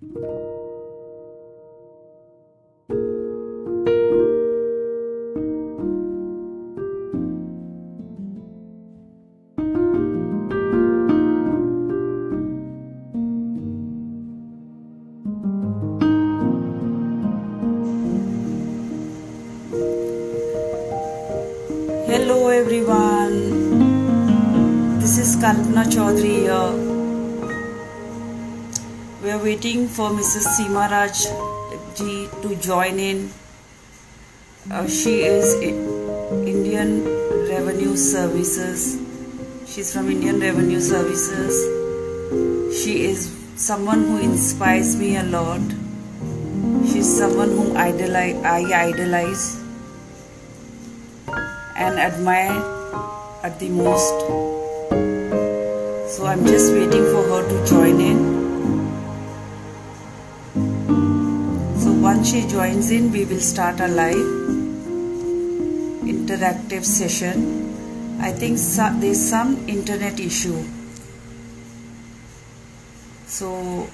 Hello everyone, this is Kalpana Chaudhary here. We are waiting for Mrs. Seema Raj ji to join in. She is Indian Revenue Services. She's from Indian Revenue Services. She is someone who inspires me a lot. She's someone whom I idolize and admire at the most. So I'm just waiting for her to join in. So once she joins in, we will start a live interactive session. I think there's some internet issue. So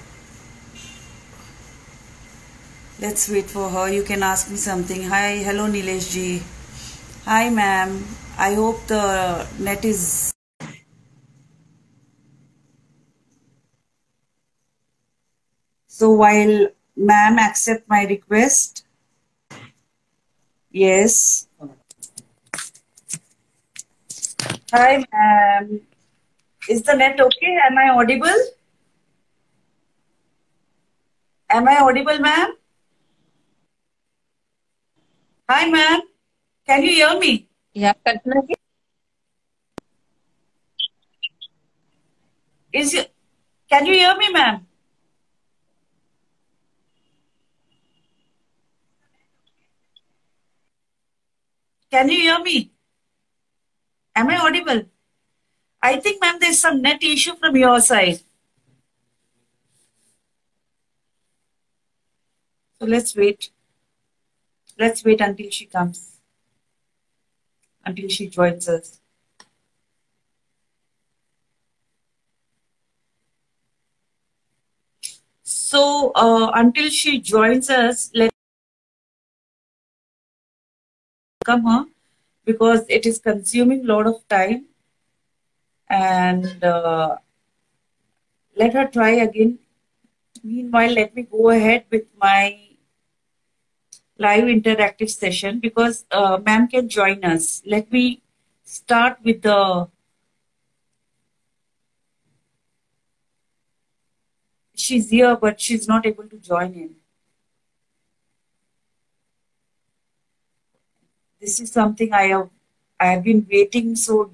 let's wait for her. You can ask me something. Hi, hello Nilesh ji. Hi ma'am, I hope the net is... So while ma'am accept my request, yes. Hi ma'am, is the net okay? Am I audible? Am I audible ma'am? Hi ma'am. Can you hear me? Yeah, Kalpana ji. Can you hear me, ma'am? Can you hear me? Am I audible? I think, ma'am, there's some net issue from your side. So let's wait. Let's wait until she comes. Until she joins us. So until she joins us, let's welcome her because it is consuming a lot of time. And let her try again. Meanwhile, let me go ahead with my live interactive session because ma'am can join us. Let me start with the... She's here, but she's not able to join in. This is something I have been waiting so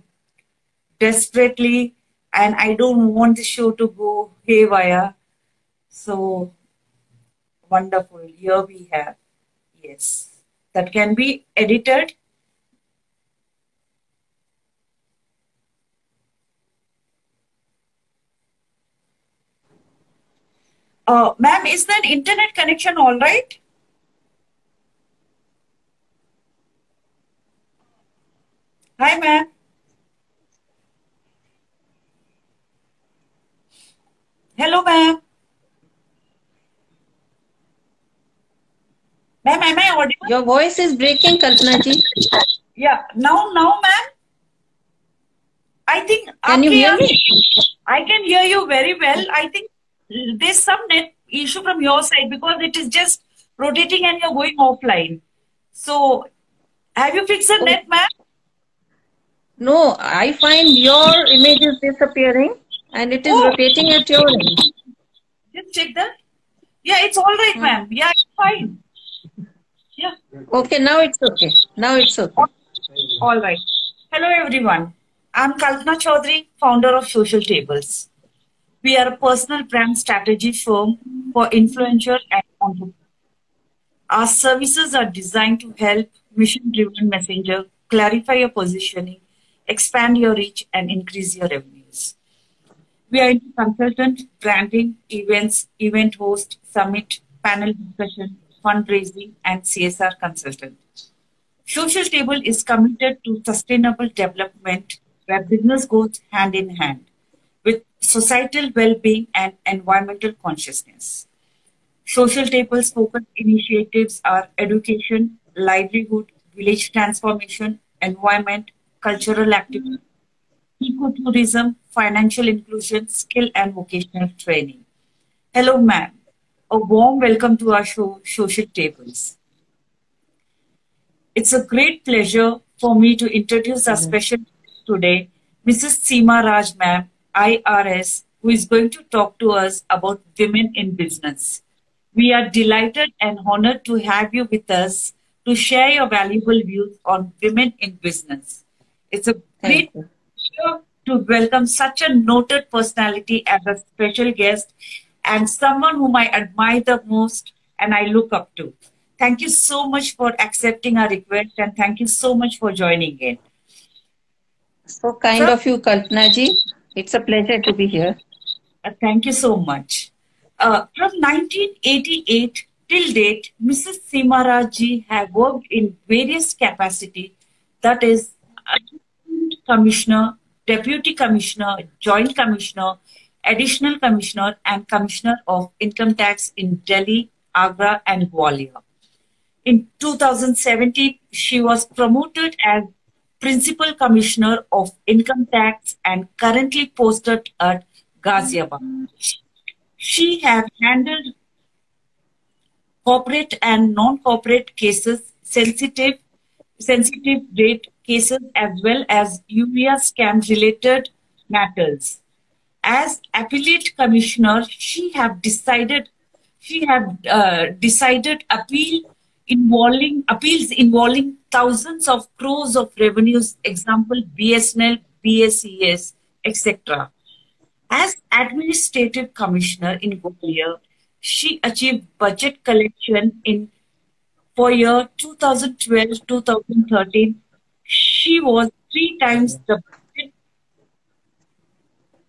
desperately, and I don't want the show to go haywire. So wonderful. Here we have. Yes. That can be edited. Ma'am, is the internet connection all right? Hi, ma'am. Hello, ma'am. Ma'am, am I audible? Your voice is breaking, Kalpana ji. Yeah. Now, ma'am. I think... Can you hear me? I can hear you very well. I think there's some net issue from your side because it is just rotating and you're going offline. So, have you fixed the net, ma'am? No, I find your image is disappearing and it is rotating at your end. Just check that. Yeah, it's all right, ma'am. Yeah, it's fine. Yeah. Okay, now it's okay. Now it's okay. All right. Hello, everyone. I'm Kalpana Chaudhary, founder of Social Tables. We are a personal brand strategy firm for influencers and entrepreneurs. Our services are designed to help mission-driven messenger clarify your positioning, expand your reach, and increase your revenues. We are into consultant, branding, events, event host, summit, panel discussion, fundraising, and CSR consultant. Social Table is committed to sustainable development where business goes hand in hand with societal well-being and environmental consciousness. Social Table's focus initiatives are education, livelihood, village transformation, environment, cultural activity, ecotourism, financial inclusion, skill and vocational training. Hello, ma'am. A warm welcome to our show, Social Tables. It's a great pleasure for me to introduce our special guest today, Mrs. Seema Raj, ma'am, IRS, who is going to talk to us about women in business. We are delighted and honored to have you with us to share your valuable views on women in business. It's a great pleasure to welcome such a noted personality as a special guest and someone whom I admire the most and I look up to. Thank you so much for accepting our request and thank you so much for joining in. So kind of you, Kalpana ji. It's a pleasure to be here. Thank you so much. From 1988 till date, Mrs. Seema Raj ji have worked in various capacities, that is, Assistant Commissioner, Deputy Commissioner, Joint Commissioner, Additional Commissioner, and Commissioner of Income Tax in Delhi, Agra, and Gwalior. In 2017, she was promoted as Principal Commissioner of Income Tax and currently posted at Ghaziabad. She has handled corporate and non-corporate cases, sensitive rate cases, as well as UVA scam-related matters. As Appellate Commissioner, she have decided appeals involving thousands of crores of revenues, example BSNL, BSES, etc. As Administrative Commissioner in Gwalior, she achieved budget collection for year 2012-2013. She was 3 times the budget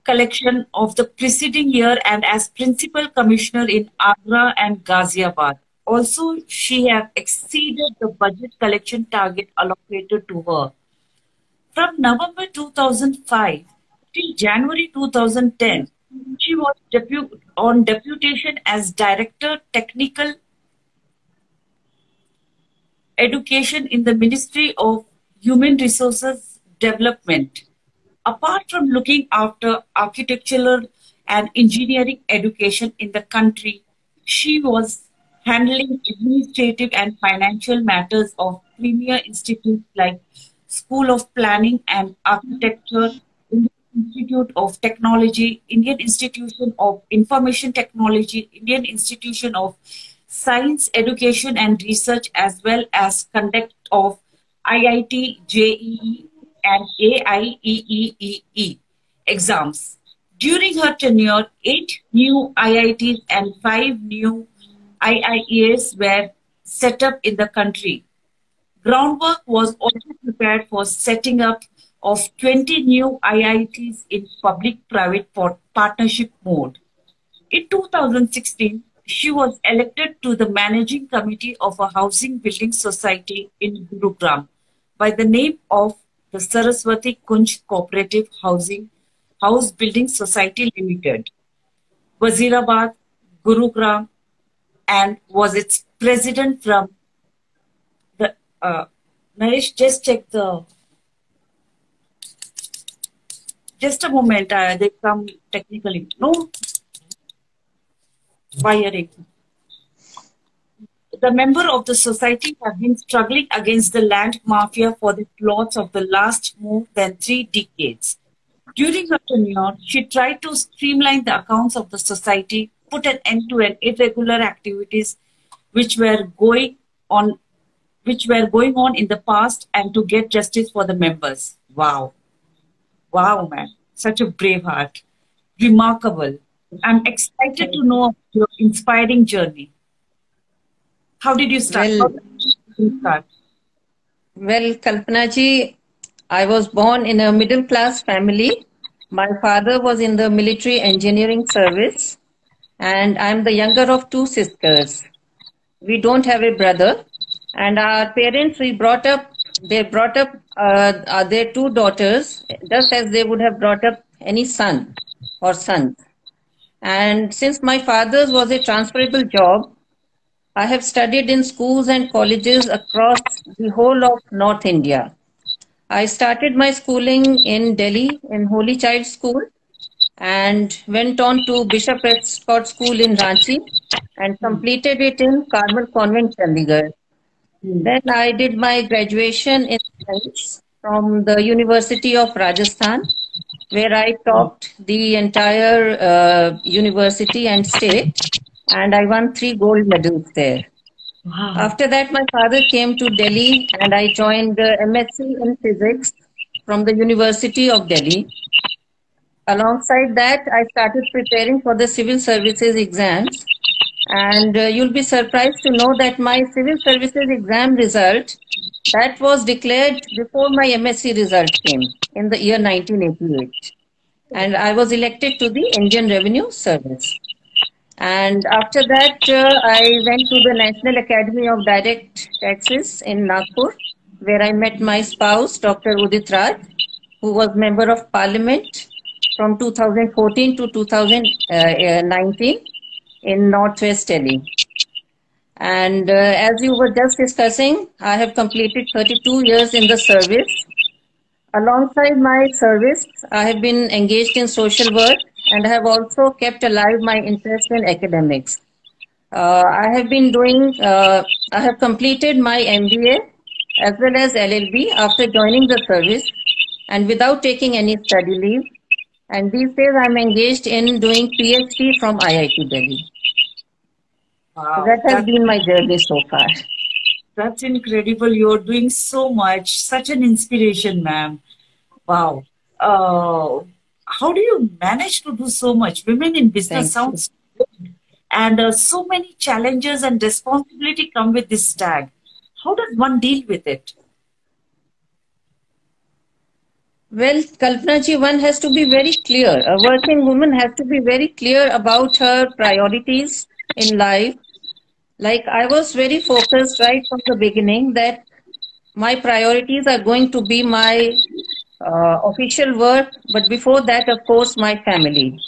collection of the preceding year and as Principal Commissioner in Agra and Ghaziabad. Also, she has exceeded the budget collection target allocated to her. From November 2005 till January 2010, she was on deputation as Director Technical Education in the Ministry of Human Resources Development. Apart from looking after architectural and engineering education in the country, she was handling administrative and financial matters of premier institutes like School of Planning and Architecture, Indian Institute of Technology, Indian Institution of Information Technology, Indian Institution of Science, Education and Research, as well as conduct of IIT, JEE and AIEEE exams. During her tenure, 8 new IITs and 5 new IIES were set up in the country. Groundwork was also prepared for setting up of 20 new IITs in public-private partnership mode. In 2016, she was elected to the Managing Committee of a Housing Building Society in Gurugram by the name of the Saraswati Kunj Cooperative House Building Society Limited, Wazirabad, Gurugram, and was its president from the Naresh, just check the just a moment, they come technically no wiring. The member of the society have been struggling against the land mafia for the plots of the last more than 3 decades. During her tenure, she tried to streamline the accounts of the society, put an end to irregular activities which were going on in the past, and to get justice for the members. Wow. Wow, man. Such a brave heart. Remarkable. I'm excited to know your inspiring journey. How did you start? Well, Kalpana ji, I was born in a middle class family. My father was in the military engineering service, and I'm the younger of 2 sisters. We don't have a brother, and our parents, they brought up their 2 daughters just as they would have brought up any son or sons. And since my father's was a transferable job, I have studied in schools and colleges across the whole of North India. I started my schooling in Delhi in Holy Child School and went on to Bishop Escott School in Ranchi and completed it in Carmel Convent, Chandigarh. Hmm. Then I did my graduation in science from the University of Rajasthan, where I topped the entire university and state, and I won 3 gold medals there. Wow. After that, my father came to Delhi, and I joined the MSc in physics from the University of Delhi. Alongside that, I started preparing for the civil services exams. And you'll be surprised to know that my civil services exam result that was declared before my MSc result came in the year 1988. And I was elected to the Indian Revenue Service. And after that, I went to the National Academy of Direct Taxes in Nagpur, where I met my spouse, Dr. Udit Raj, who was Member of Parliament from 2014 to 2019 in Northwest Delhi. And as you were just discussing, I have completed 32 years in the service. Alongside my service, I have been engaged in social work and have also kept alive my interest in academics. I have completed my MBA as well as LLB after joining the service and without taking any study leave. And these days I'm engaged in doing PhD from IIT Delhi. So Wow. that has been my journey so far. That's incredible. You're doing so much. Such an inspiration, ma'am. Wow. How do you manage to do so much? Women in business Thank you. sounds good. And so many challenges and responsibility come with this tag. How does one deal with it? Well, Kalpana ji, one has to be very clear. A working woman has to be very clear about her priorities in life. Like I was very focused right from the beginning that my priorities are going to be my official work, but before that, of course, my family.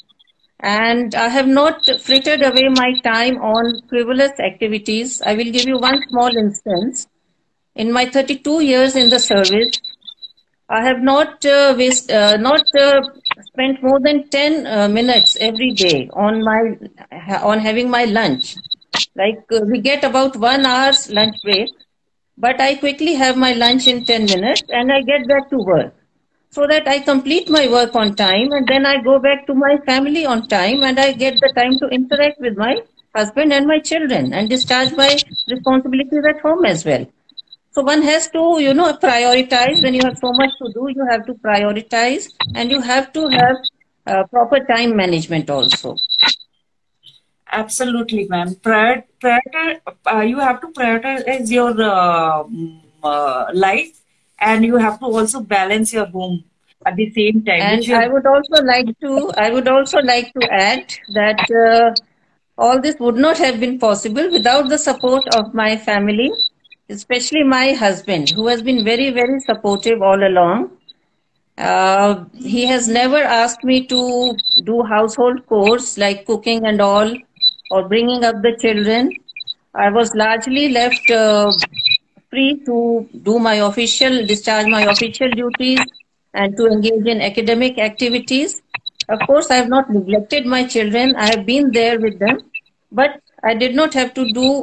And I have not frittered away my time on frivolous activities. I will give you one small instance. In my 32 years in the service, I have not spent more than 10 minutes every day on having my lunch. Like we get about 1 hour's lunch break, but I quickly have my lunch in 10 minutes and I get back to work so that I complete my work on time and then I go back to my family on time and I get the time to interact with my husband and my children and discharge my responsibilities at home as well. So one has to, prioritize. When you have so much to do, you have to prioritize and you have to have proper time management also. Absolutely, ma'am. You have to prioritize your life, and you have to also balance your home at the same time. And I would also like to add that all this would not have been possible without the support of my family, especially my husband, who has been very, very supportive all along. He has never asked me to do household chores like cooking and all, or bringing up the children. I was largely left free to discharge my official duties and to engage in academic activities. Of course, I have not neglected my children. I have been there with them, but I did not have to do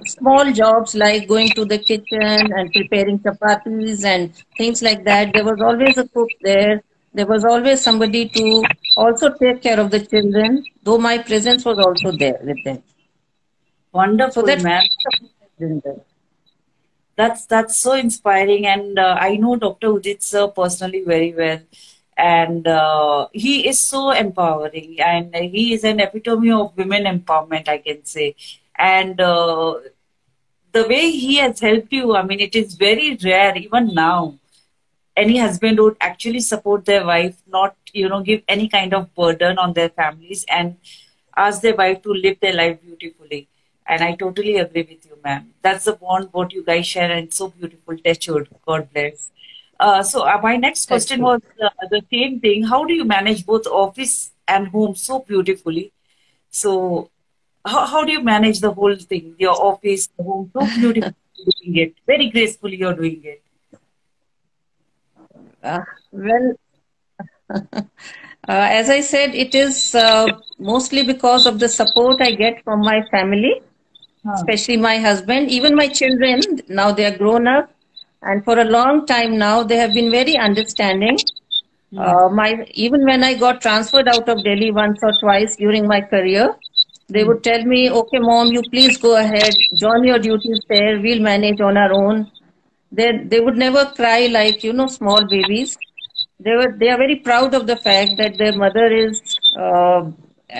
small jobs like going to the kitchen and preparing chapatis and things like that. There was always a cook there. There was always somebody to also take care of the children, though my presence was also there with them. So Wonderful, that ma'am. That's so inspiring, and I know Dr. Udit sir personally very well, and he is so empowering, and he is an epitome of women empowerment, I can say, and the way he has helped you, I mean, it is very rare even now. Any husband would actually support their wife, not give any kind of burden on their families, and ask their wife to live their life beautifully. And I totally agree with you, ma'am. That's the bond what you guys share, and it's so beautiful. Touchwood, God bless. So my next that's question true. was the same thing. How do you manage both office and home so beautifully. So, how do you manage the whole thing? Your office, the home, so beautifully doing it. Very gracefully, you're doing it. Well, as I said, it is mostly because of the support I get from my family, Huh. especially my husband, even my children. Now they are grown up, and for a long time now, they have been very understanding. Hmm. My even when I got transferred out of Delhi once or twice during my career, they Hmm. would tell me, "Okay, mom, you please go ahead, join your duties there. We'll manage on our own." They would never cry like small babies. They are very proud of the fact that their mother is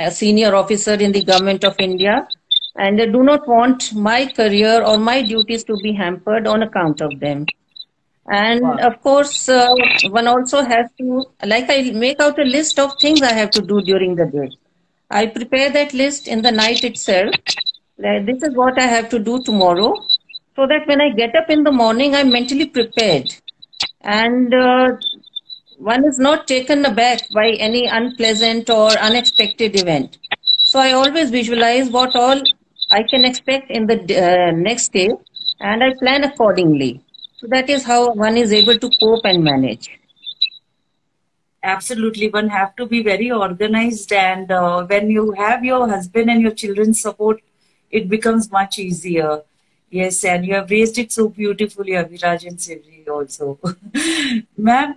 a senior officer in the government of India, and they do not want my career or my duties to be hampered on account of them. And Wow. of course, one also has to, like, I make out a list of things I have to do during the day. I prepare that list in the night itself. Like, this is what I have to do tomorrow, so that when I get up in the morning, I'm mentally prepared. And one is not taken aback by any unpleasant or unexpected event. So I always visualize what all I can expect in the next day, and I plan accordingly. So that is how one is able to cope and manage. Absolutely, one have to be very organized, and when you have your husband and your children's support, it becomes much easier. Yes, and you have raised it so beautifully, Abhiraj and Sivri also. Ma'am,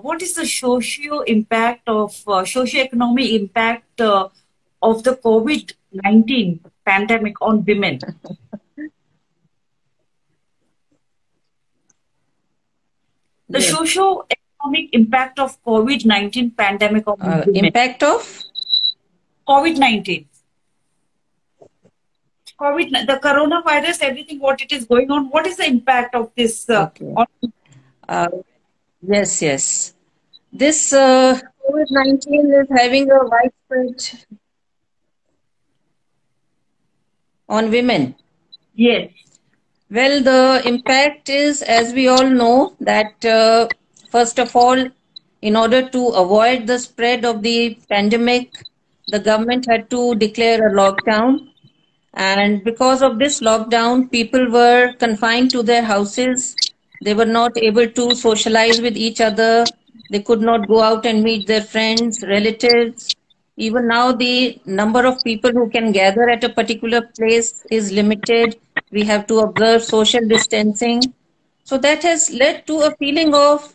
what is the socio-economic impact of the COVID-19 pandemic on women? The Yes. socio-economic impact of COVID-19 pandemic on women. Impact of? COVID-19. The coronavirus, everything, what it is going on, what is the impact of this Okay. on? Uh, yes, yes. This COVID-19 is having a widespread on women. Yes. Well, the impact is, as we all know, that first of all, in order to avoid the spread of the pandemic, the government had to declare a lockdown. And because of this lockdown, people were confined to their houses. They were not able to socialize with each other. They could not go out and meet their friends, relatives. Even now, the number of people who can gather at a particular place is limited. We have to observe social distancing. So that has led to a feeling of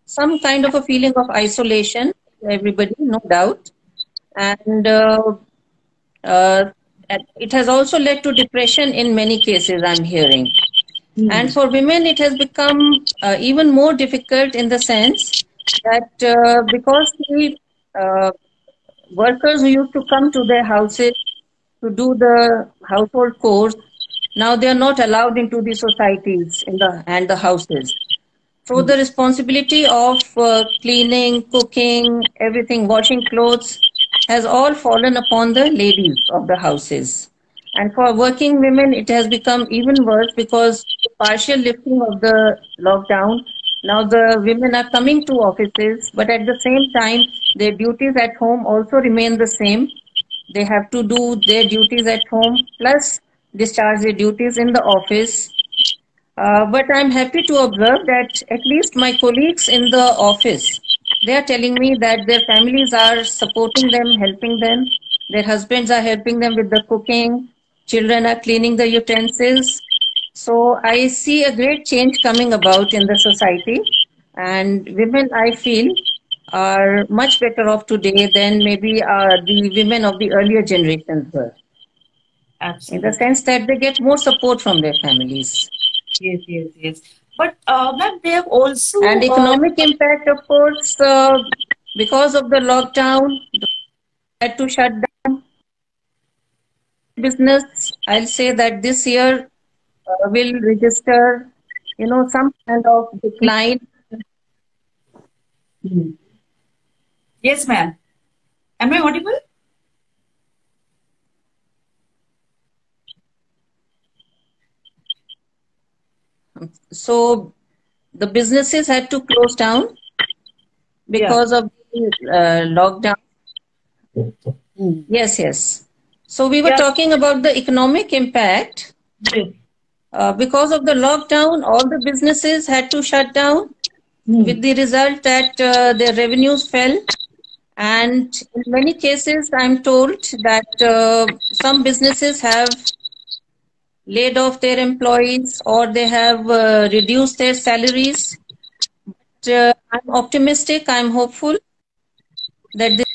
some kind of a feeling of isolation, everybody, no doubt. And uh, it has also led to depression in many cases, I'm hearing. Hmm. And for women, it has become even more difficult in the sense that because the uh, workers who used to come to their houses to do the household chores, now they are not allowed into the societies and the houses. So Hmm. the responsibility of cleaning, cooking, everything, washing clothes has all fallen upon the ladies of the houses. And for working women, it has become even worse because the partial lifting of the lockdown, now the women are coming to offices, but at the same time, their duties at home also remain the same. They have to do their duties at home plus discharge their duties in the office, but I'm happy to observe that at least my colleagues in the office, they are telling me that their families are supporting them, helping them. Their husbands are helping them with the cooking. Children are cleaning the utensils. So I see a great change coming about in the society. And women, I feel, are much better off today than maybe the women of the earlier generations were, in the Absolutely. sense that they get more support from their families. Yes, yes, yes. But ma'am, they have also And economic impact, of course, because of the lockdown, they had to shut down business. I'll say that this year will register, some kind of decline. Hmm. Yes, ma'am. Am I audible? So the businesses had to close down Yeah. because of the lockdown. Hmm. Yes, yes. So we were Yeah. talking about the economic impact. Yes. Because of the lockdown, all the businesses had to shut down, Hmm. with the result that their revenues fell. And in many cases, I'm told that some businesses have laid off their employees or they have reduced their salaries. I'm optimistic, I'm hopeful that this.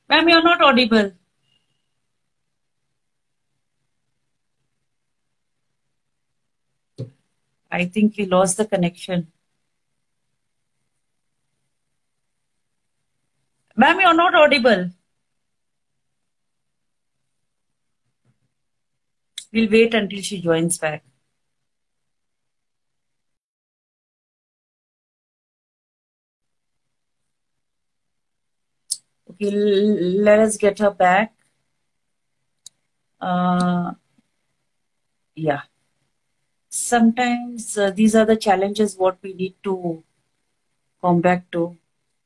Ma'am, you're not audible. I think we lost the connection. Ma'am, you're not audible. We'll wait until she joins back. Okay, let us get her back. Uh, yeah. Sometimes these are the challenges what we need to come back to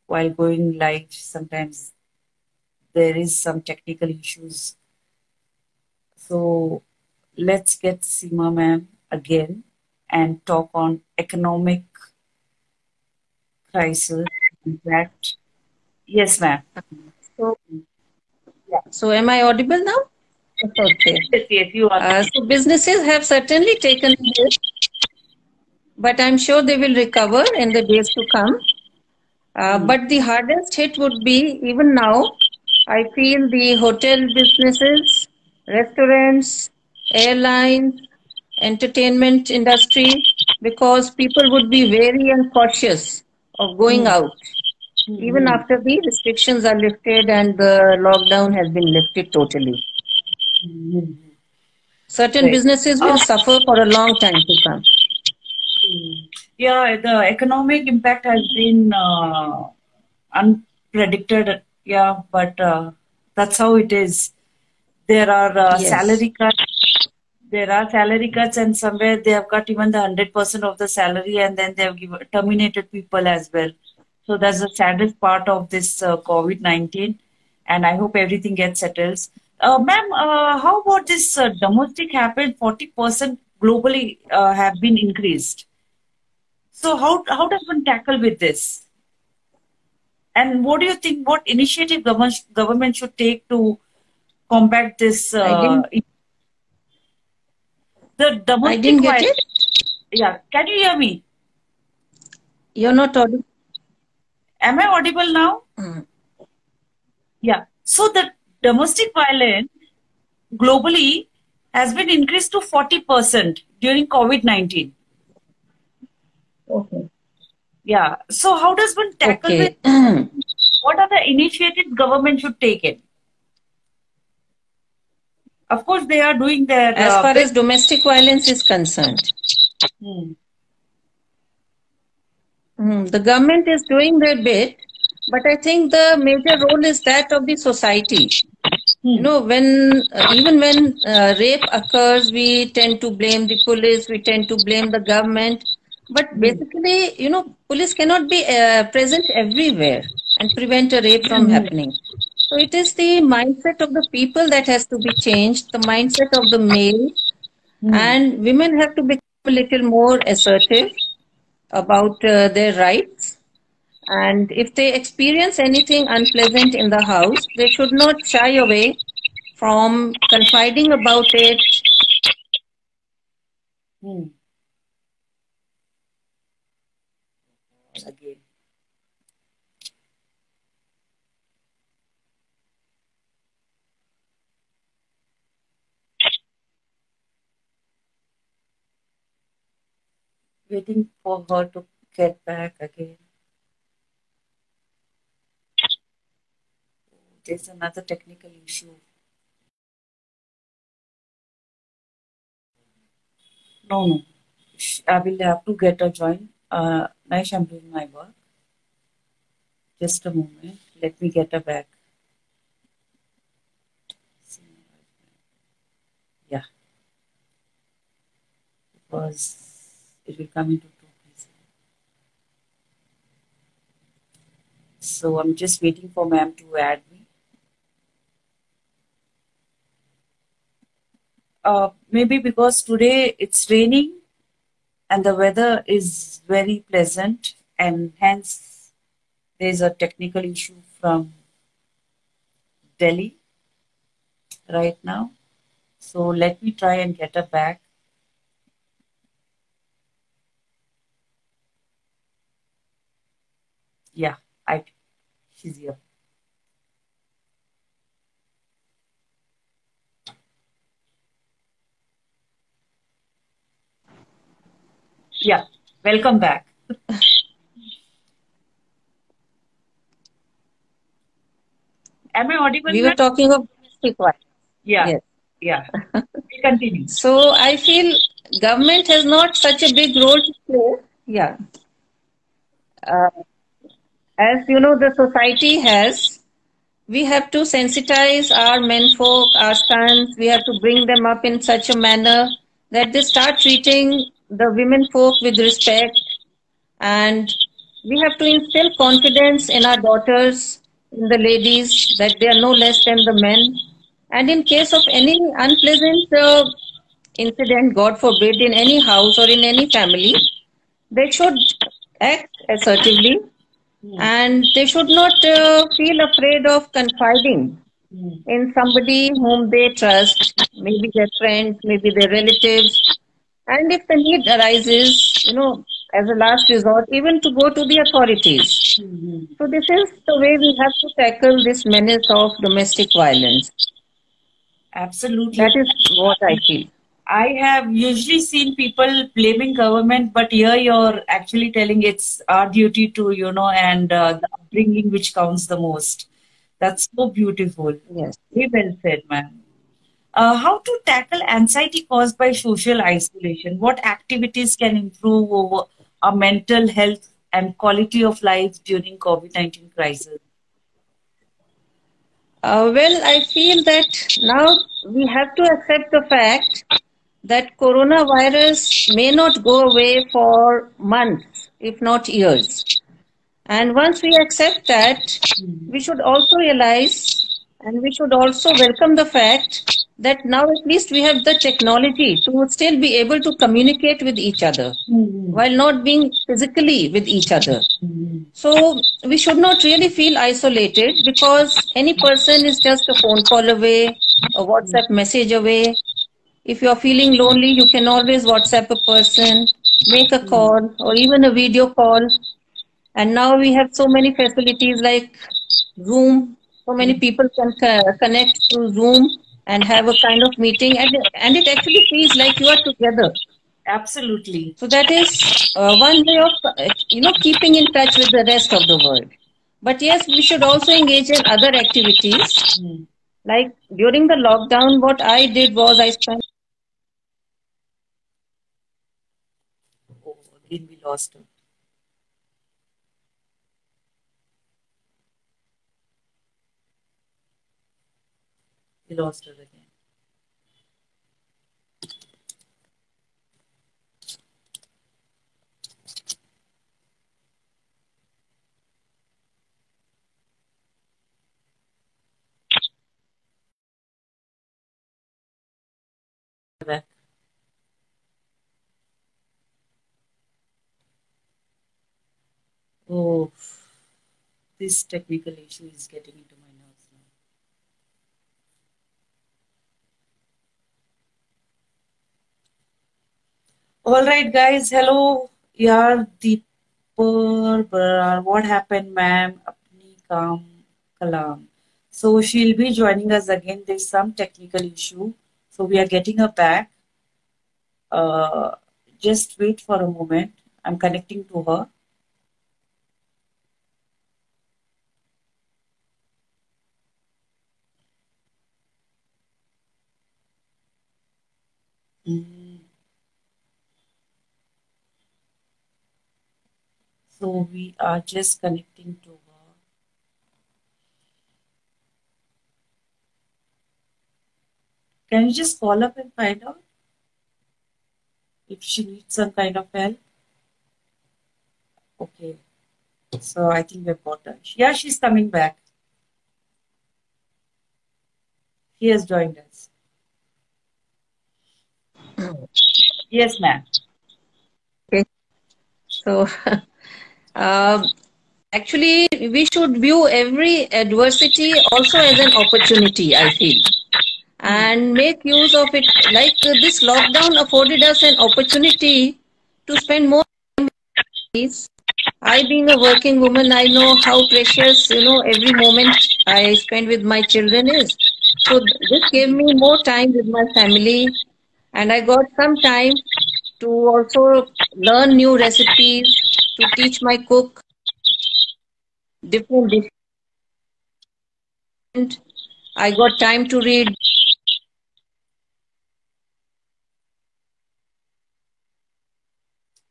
while going live. Sometimes there is some technical issues. So let's get Seema ma'am again and talk on economic crisis. Impact. Yes, ma'am. So, so am I audible now? Okay. Yes, yes, you are. So businesses have certainly taken a hit, but I'm sure they will recover in the days to come. But the hardest hit would be, even now, I feel the hotel businesses, restaurants, airlines, entertainment industry, because people would be wary and cautious of going Hmm. out, even Hmm. after the restrictions are lifted and the lockdown has been lifted totally. Hmm. Certain Right. businesses will suffer for a long time to come. Yeah, the economic impact has been unpredicted. Yeah, but that's how it is. There are Yes. salary cuts. There are salary cuts, and somewhere they have cut even the 100% of the salary, and then they have terminated people as well. So that's the saddest part of this COVID-19, and I hope everything gets settled. Ma'am, how about this domestic happened? 40% globally have been increased. So how does one tackle with this? And what do you think? What initiative government should take to combat this? I didn't The I domestic didn't get it. violence. Yeah, can you hear me? You're not audible. Am I audible now? Mm. Yeah. So the domestic violence globally has been increased to 40% during COVID-19. Okay. Yeah. So how does one tackle with? Okay. What are the initiatives government should take it? Of course, they are doing their As far best. as domestic violence is concerned, Hmm. the government is doing their bit, but I think the major role is that of the society. You Hmm. know, when even when rape occurs, we tend to blame the police, we tend to blame the government. But Hmm. basically, police cannot be present everywhere and prevent a rape from Hmm. happening. So it is the mindset of the people that has to be changed, the mindset of the male, Hmm. and women have to become a little more assertive about their rights. And if they experience anything unpleasant in the house, they should not shy away from confiding about it. Hmm. Again. Waiting for her to get back again. There's another technical issue. No, no. I will have to get a join. Nice, I'm doing my work. Just a moment. Let me get her back. Yeah, because it will come into two pieces. So I'm just waiting for ma'am to add me. Maybe because today it's raining and the weather is very pleasant, and hence there's a technical issue from Delhi right now. So let me try and get her back. Yeah, she's here. Yeah, welcome back. Am I audible, We were ma'am? talking of domestic violence. Yeah, Yes. yeah. We continue. So I feel government has not such a big role to play. Yeah. Uh, as you know, the society has. We have to sensitize our menfolk, our sons. We have to bring them up in such a manner that they start treating the women folk with respect, and we have to instill confidence in our daughters, in the ladies, that they are no less than the men. And in case of any unpleasant incident, God forbid, in any house or in any family, they should act assertively, Hmm. and they should not feel afraid of confiding Hmm. in somebody whom they trust, maybe their friends, maybe their relatives. And if the need arises, as a last resort, even to go to the authorities. Hmm. So this is the way we have to tackle this menace of domestic violence. Absolutely. That is what I feel. I have usually seen people blaming government, but here you're actually telling it's our duty to, and the upbringing which counts the most. That's so beautiful. Yes. Very well said, ma'am. How to tackle anxiety caused by social isolation? What activities can improve over our mental health and quality of life during COVID-19 crisis? Well, I feel that now we have to accept the fact that coronavirus may not go away for months, if not years. And once we accept that, Hmm. we should also realize and we should also welcome the fact that now at least we have the technology to still be able to communicate with each other Hmm. while not being physically with each other. Hmm. So we should not really feel isolated, because any person is just a phone call away, a WhatsApp message away. If you're feeling lonely, you can always WhatsApp a person, make a Hmm. call, or even a video call. And now we have so many facilities like Zoom. So many Hmm. people can connect through Zoom and have a kind of meeting, and it actually feels like you are together. Absolutely. So that is one way of keeping in touch with the rest of the world. But yes, we should also engage in other activities. Hmm. Like during the lockdown, what I did was I spent. Oh, again we lost her. We lost her again. Back. Oh, this technical issue is getting into my nerves now. All right, guys. Hello. यार दीपर Brar. What happened, ma'am? अपनी काम kalam. So she'll be joining us again. There's some technical issue. So we are getting her back. Uh, just wait for a moment. I'm connecting to her. Mm. So we are just connecting to her. Can you just call up and find out if she needs some kind of help? Okay. So I think we've got her. Yeah, she's coming back. He has joined us. Yes, ma'am. Okay. So, um, actually, we should view every adversity also as an opportunity, I feel, and make use of it. Like this lockdown afforded us an opportunity to spend more time with families. I, being a working woman, I know how precious, every moment I spend with my children is. So this gave me more time with my family, and I got some time to also learn new recipes, to teach my cook different dishes. I got time to read.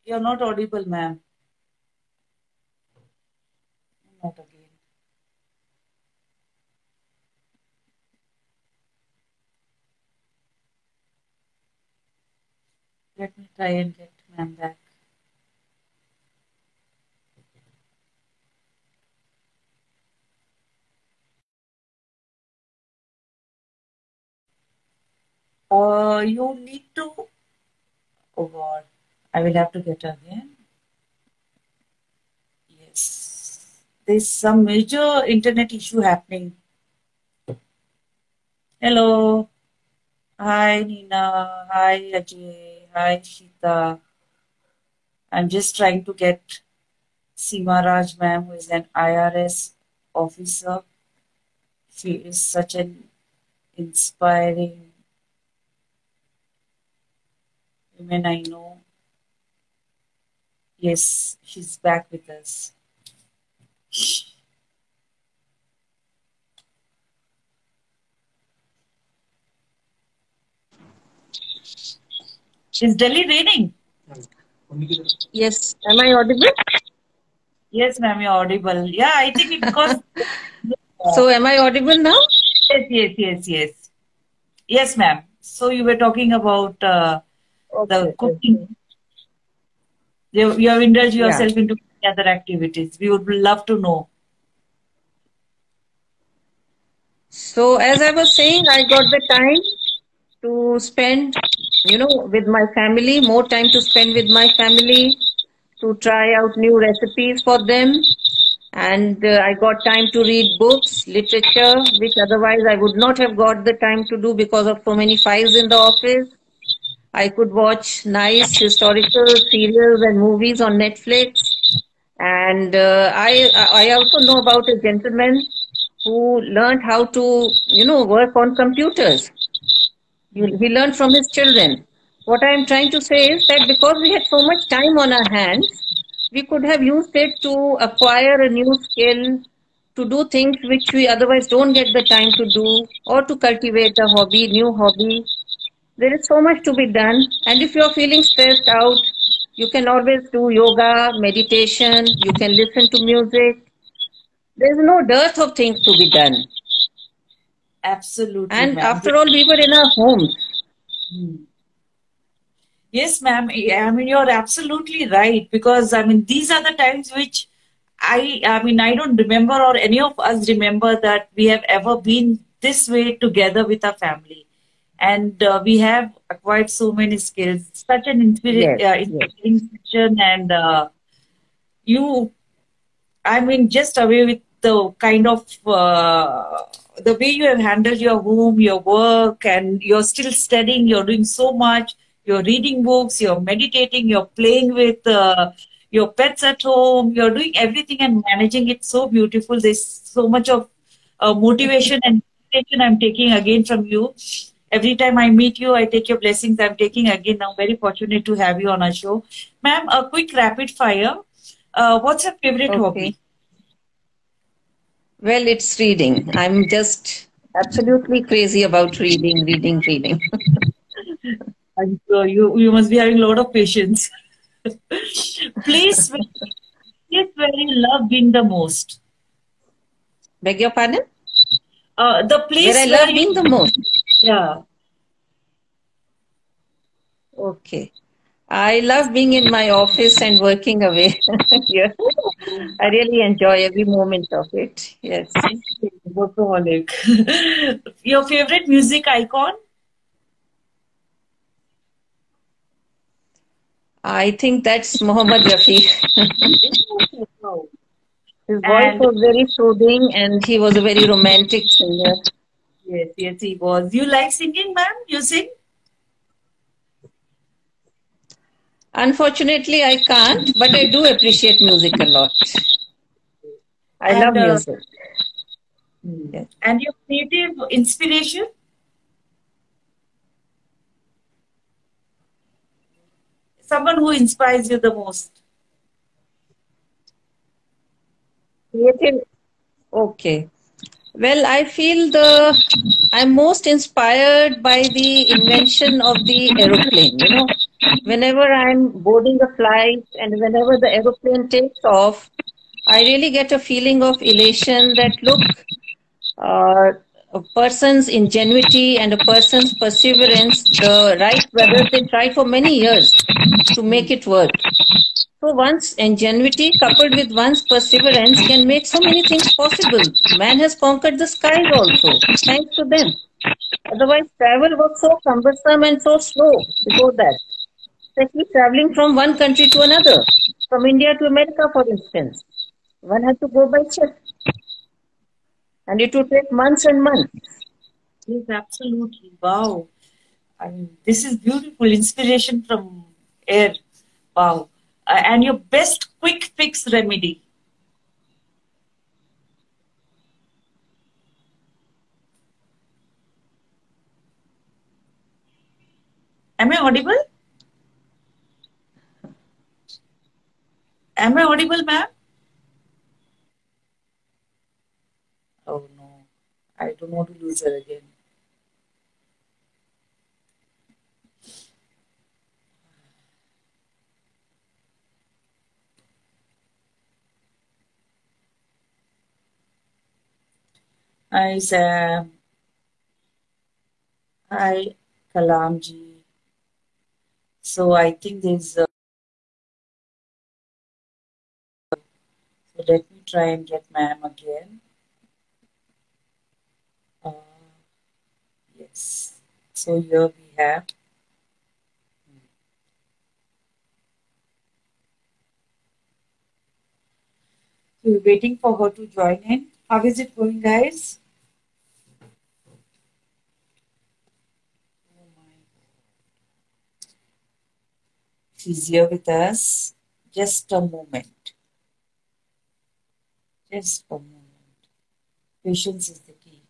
You're not audible, ma'am. Not again. Let me try and get ma'am back. You need to. Oh God, I will have to get again. Yes, there's some major internet issue happening. Hello. Hi, Nina. Hi, Ajay. Hi, Shita. I'm just trying to get Seema Raj ma'am, who is an IRS officer. She is such an inspiring woman I know. Yes, she's back with us. Is Delhi raining? Yes, am I audible? Yes, ma'am, you're audible. Yeah, I think it because. So am I audible now? Yes. Yes, ma'am. So you were talking about the Okay, cooking. okay. You have indulged Yeah. yourself into other activities. We would love to know. So as I was saying, I got the time to spend, with my family, more time to spend with my family, to try out new recipes for them. And I got time to read books, literature, which otherwise I would not have got the time to do because of so many files in the office. I could watch nice historical serials and movies on Netflix. And I also know about a gentleman who learned how to, work on computers. He learned from his children. What I am trying to say is that because we had so much time on our hands, we could have used it to acquire a new skill, to do things which we otherwise don't get the time to do, or to cultivate a hobby, new hobby. There is so much to be done. And if you're feeling stressed out, you can always do yoga, meditation, you can listen to music. There's no dearth of things to be done. Absolutely, And ma'am. after all, we were in our homes. Yes, ma'am. I mean, you're absolutely right because I mean, these are the times which I don't remember or any of us remember that we have ever been this way together with our family. And we have acquired so many skills, such an Yes, yes. inspiring session. And you, I mean, just away with the kind of the way you have handled your home, your work, and you're still studying. You're doing so much. You're reading books. You're meditating. You're playing with your pets at home. You're doing everything and managing it so beautiful. There's so much of motivation and inspiration I'm taking again from you. Every time I meet you, I take your blessings. I'm taking again. I'm very fortunate to have you on our show, ma'am. A quick rapid fire. What's your favorite hobby? Okay. Well, it's reading. I'm just absolutely crazy about reading. I'm sure you must be having a lot of patience. Place where you love being the most. Beg your pardon? The Where I place where love you being the most. yeah. Okay. I love being in my office and working away. Yeah. I really enjoy every moment of it. Yes. Workaholic. Your favorite music icon? I think that's Mohammed Rafi. Wow. His voice And was very soothing and he was a very romantic singer. yes, yes, he was. You like singing, ma'am? You sing? Unfortunately, I can't, but I do appreciate music a lot. I love And music. Yes. and your creative inspiration? Someone who inspires you the most. Creative. Okay. Well, I feel I'm most inspired by the invention of the aeroplane. Whenever I'm boarding a flight and whenever the aeroplane takes off, I really get a feeling of elation that look, uh, a person's ingenuity and a person's perseverance, the Wright brothers, they tried for many years to make it work. So one's ingenuity coupled with one's perseverance can make so many things possible. Man has conquered the skies also, thanks to them. Otherwise, travel was so cumbersome and so slow before that. Especially traveling from one country to another, from India to America, for instance. One had to go by ship, and it would take months and months. Yes, absolutely. Wow. I mean, this is beautiful inspiration from air. Wow. And your best quick fix remedy. Am I audible? Am I audible, ma'am? Oh no. I don't want to lose her again. Hi, Sam. Hi, Kalamji. So I think there's. So let me try and get ma'am again. Uh, yes. So here we have. So we're waiting for her to join in. How is it going, guys? Oh my. She's here with us. Just a moment. Just a moment. Patience is the key.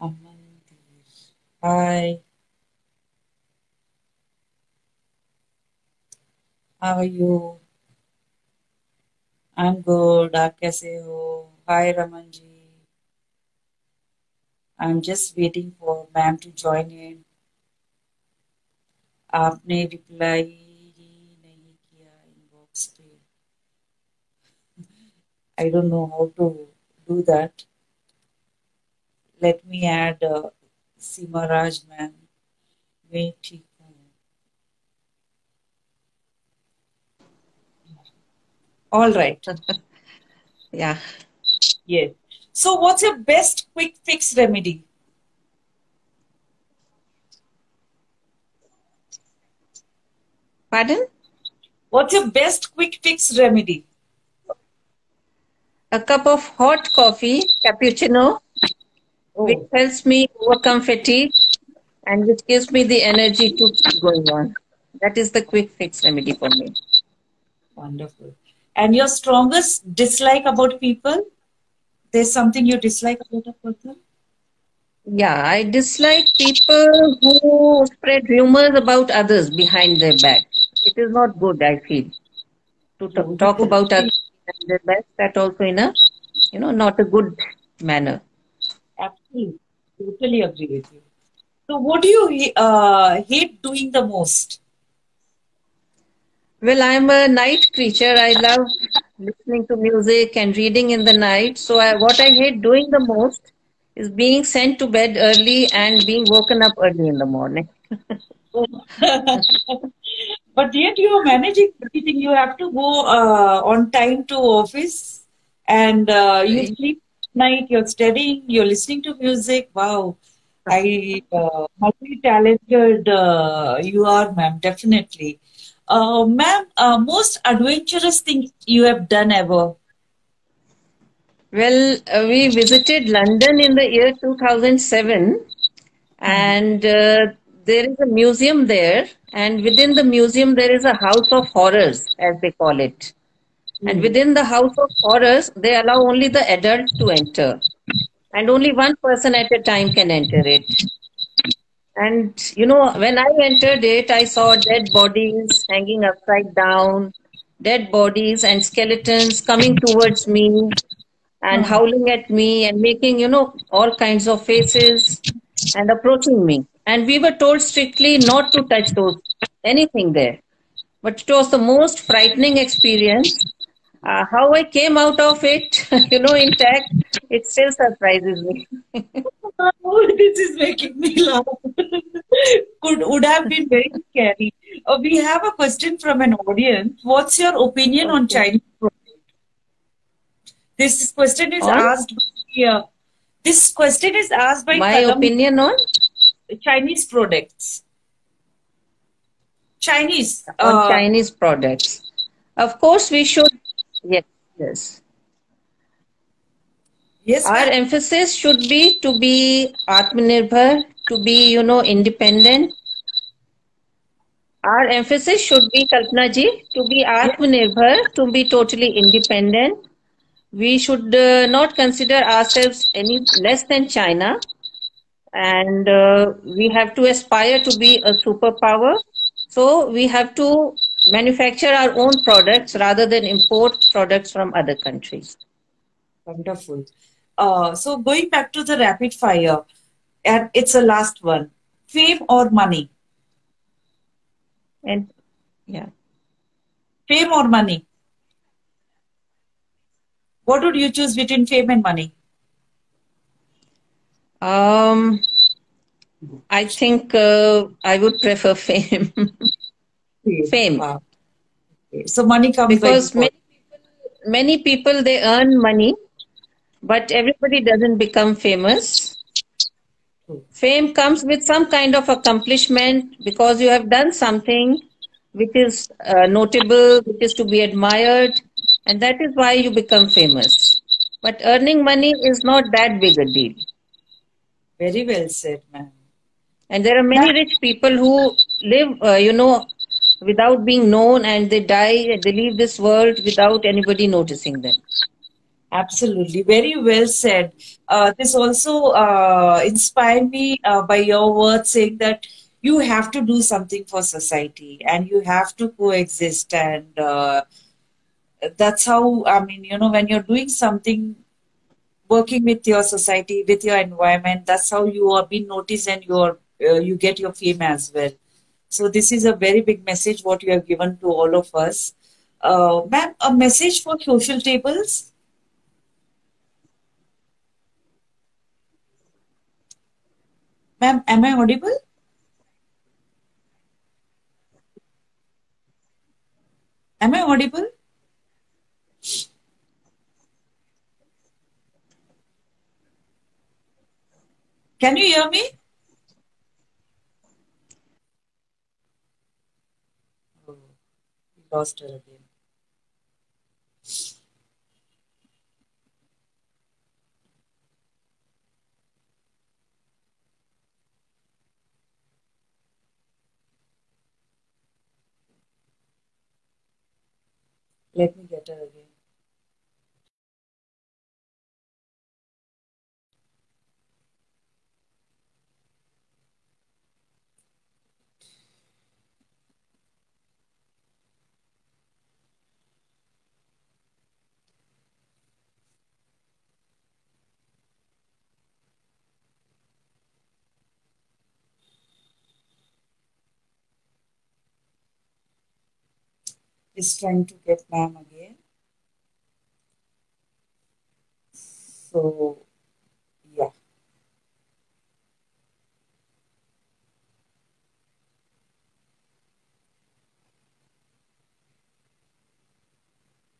Amandir. Hi. How are you? I'm good. आप कैसे हो? Hi, Raman ji. I'm just waiting for ma'am to join in. आपने reply ही नहीं किया inbox पे. I don't know how to do that. Let me add Seema Raj ma'am. मैं ठीक हूँ. All right. Yeah. Yes. So what's your best quick fix remedy? Pardon? What's your best quick fix remedy? A cup of hot coffee, cappuccino, which Oh, helps me overcome fatigue and which gives me the energy to keep going on. That is the quick fix remedy for me. wonderful. And your strongest dislike about people? There's something you dislike about a person? Yeah, I dislike people who spread rumors about others behind their back. It is not good, I feel, to True. talk about others behind their back. That also in a, not a good manner. Absolutely. Totally agree with you. So what do you hate doing the most? Well, I'm a night creature. I love listening to music and reading in the night. So, what I hate doing the most is being sent to bed early and being woken up early in the morning. But yet you are managing everything. You have to go on time to office, and you sleep at night. You're studying. You're listening to music. Wow, I multi-talented you are, ma'am. Definitely, ma'am. Most adventurous thing you have done ever. Well, we visited London in the year 2007, and there is a museum there, and within the museum there is a house of horrors, as they call it. And Hmm. within the house of horrors, they allow only the adults to enter, and only one person at a time can enter it. And when I entered it, I saw dead bodies hanging upside down, dead bodies and skeletons coming towards me and Hmm. howling at me and making, all kinds of faces and approaching me. And we were told strictly not to touch those anything there. But it was the most frightening experience. How I came out of it, intact, it still surprises me. Oh, this is making me laugh. Would have been very scary. We have a question from an audience. What's your opinion on Okay. Chinese products? This question is On asked. This question is asked by my Kalam. opinion Chinese products. Chinese. on Chinese products. Of course, we should. Yes, yes. Yes, Our ma'am. emphasis should be to be Atmanirbhar, to be, independent. Our emphasis should be, Kalpana ji, to be Yes, Atmanirbhar, to be totally independent. We should not consider ourselves any less than China, and we have to aspire to be a superpower. So we have to manufacture our own products rather than import products from other countries. wonderful. So going back to the rapid fire, and it's a last one. Fame or money? And yeah. Fame or money? What would you choose between fame and money? Um, I think I would prefer fame. Fame. Fame. Wow. Okay. So money comes by Because default. many people they earn money, but everybody doesn't become famous. True. Fame comes with some kind of accomplishment because you have done something which is notable, which is to be admired, and that is why you become famous. But earning money is not that big a deal. Very well said, ma'am. And there are many rich people who live, without being known, and they die, they leave this world without anybody noticing them. Absolutely, very well said. This also inspired me by your words saying that you have to do something for society and you have to coexist. And that's how, I mean, when you're doing something, working with your society, with your environment, that's how you are being noticed and you get your fame as well. So this is a very big message what you have given to all of us. Ma'am, a message for social tables? Ma'am, am I audible? Am I audible? Can you hear me? Oh, we lost her again. Let me get her again. Just trying to get ma'am again. So, yeah.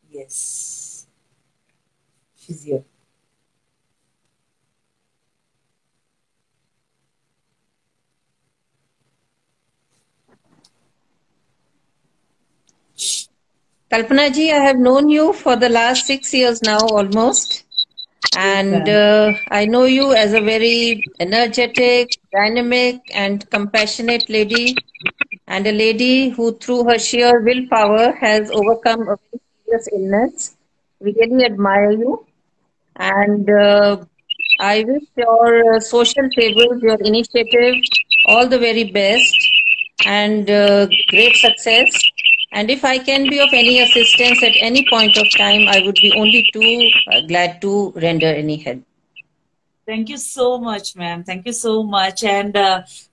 Yes. She's here. Kalpana ji, I have known you for the last 6 years now almost. Yes, And ma'am. I know you as a very energetic, dynamic, and compassionate lady, and a lady who, through her sheer willpower, has overcome a very serious illness. We really admire you. And I wish your social tables, your initiative, all the very best and great success. And if I can be of any assistance at any point of time, I would be only too glad to render any help. Thank you so much, ma'am. Thank you so much. And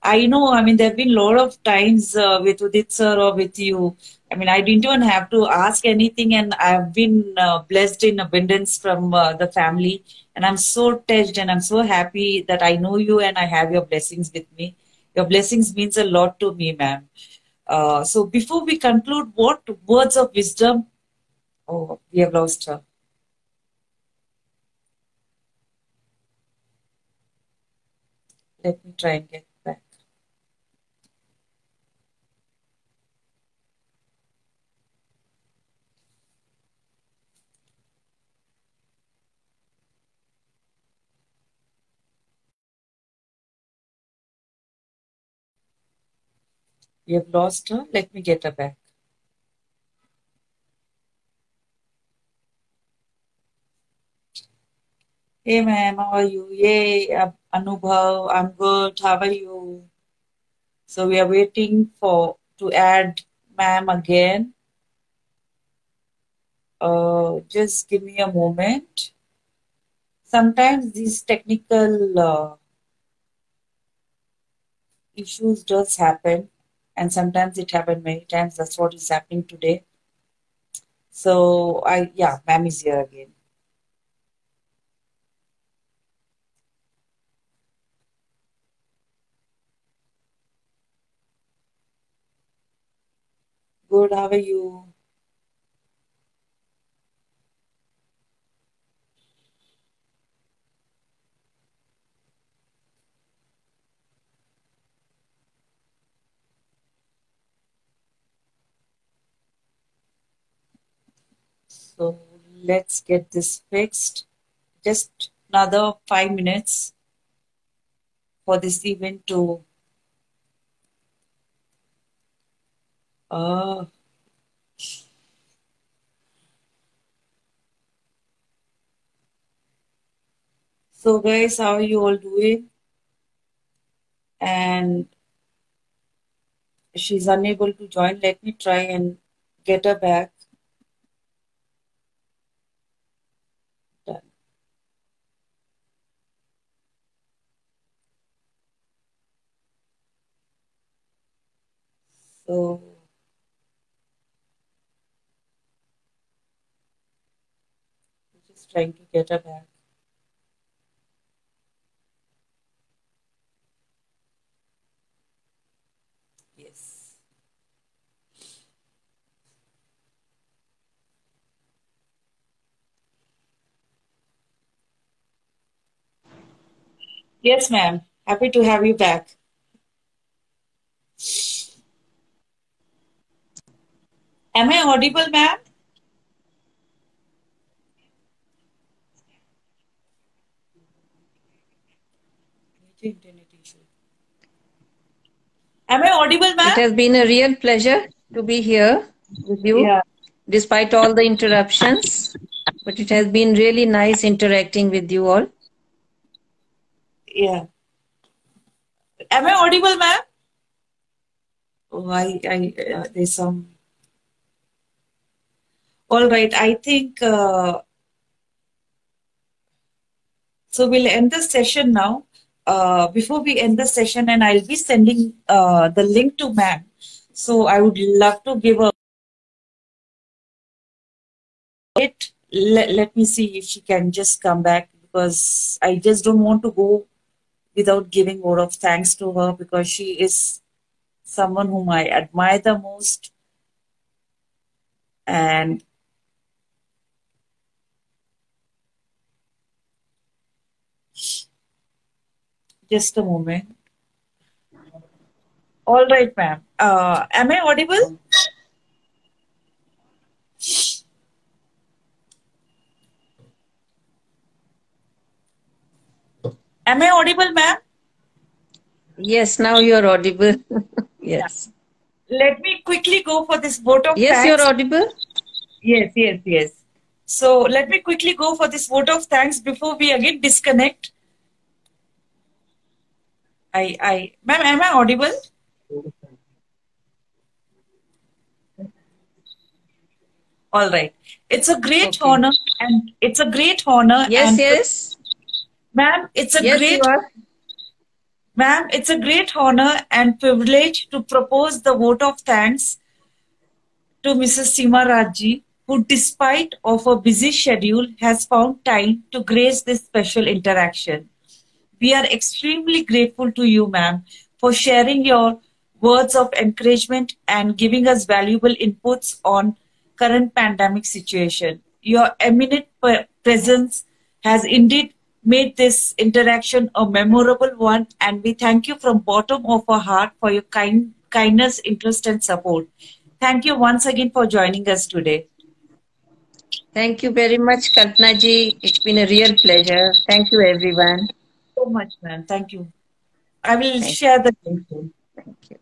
I know, I mean, there have been a lot of times with Udit sir or with you. I mean, I didn't even have to ask anything, and I've been blessed in abundance from the family. And I'm so touched and I'm so happy that I know you and I have your blessings with me. Your blessings means a lot to me, ma'am. So before we conclude, what words of wisdom? Oh, we have lost her. Let me try and get back. We have lost her. Let me get her back. Hey ma'am, how are you? Yay, Anubhav, I'm good. How are you? So we are waiting for to add ma'am again. Just give me a moment. Sometimes these technical issues does happen, and sometimes it happened many times. That's what is happening today. So yeah, ma'am is here again. Good. How are you? So let's get this fixed. Just another 5 minutes for this event to uh, so guys, how are you all doing? And she's unable to join. Let me try and get her back. Done. So just trying to get her back. Yes. Yes, ma'am. Happy to have you back. Am I audible, ma'am? Internet issue. Am I audible, It ma'am? has been a real pleasure to be here with you, Yeah. despite all the interruptions. But it has been really nice interacting with you all. Yeah. Am I audible, ma'am? Oh, there's some. All right. I think so. We'll end the session now. Before we end the session, and I'll be sending the link to ma'am. So I would love to give a let me see if she can just come back, because I just don't want to go without giving word of thanks to her, because she is someone whom I admire the most. And just a moment. All right, ma'am. Am I audible? Am I audible, ma'am? Yes, now you're audible. Yes. Let me quickly go for this vote of Yes, thanks. you're audible. Yes. So let me quickly go for this vote of thanks before we again disconnect. Ma'am, am I audible? All right. It's a great honor, and it's a great honor. Yes. Ma'am, it's a yes, great. Ma'am, it's a great honor and privilege to propose the vote of thanks to Mrs. Seema Rajji, who, despite of a busy schedule, has found time to grace this special interaction. We are extremely grateful to you, ma'am, for sharing your words of encouragement and giving us valuable inputs on current pandemic situation. Your eminent presence has indeed made this interaction a memorable one, and we thank you from bottom of our heart for your kindness, interest, and support. Thank you once again for joining us today. Thank you very much, Kalpana ji. It's been a real pleasure. Thank you, everyone. So much, ma'am. Thank you. I will share the link soon. Thank you.